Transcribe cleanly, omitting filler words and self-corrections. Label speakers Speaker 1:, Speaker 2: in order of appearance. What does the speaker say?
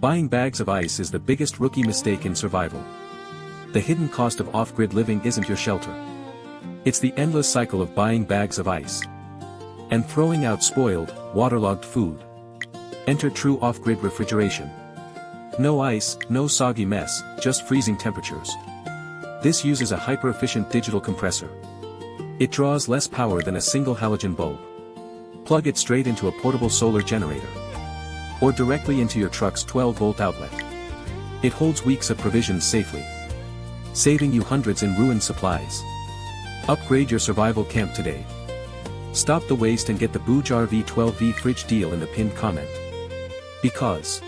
Speaker 1: Buying bags of ice is the biggest rookie mistake in survival. The hidden cost of off-grid living isn't your shelter. It's the endless cycle of buying bags of ice and throwing out spoiled, waterlogged food. Enter true off-grid refrigeration. No ice, no soggy mess, just freezing temperatures. This uses a hyper-efficient digital compressor. It draws less power than a single halogen bulb. Plug it straight into a portable solar generator, or directly into your truck's 12-volt outlet. It holds weeks of provisions safely, saving you hundreds in ruined supplies. Upgrade your survival camp today. Stop the waste and get the BougeRV 12V fridge deal in the pinned comment. Because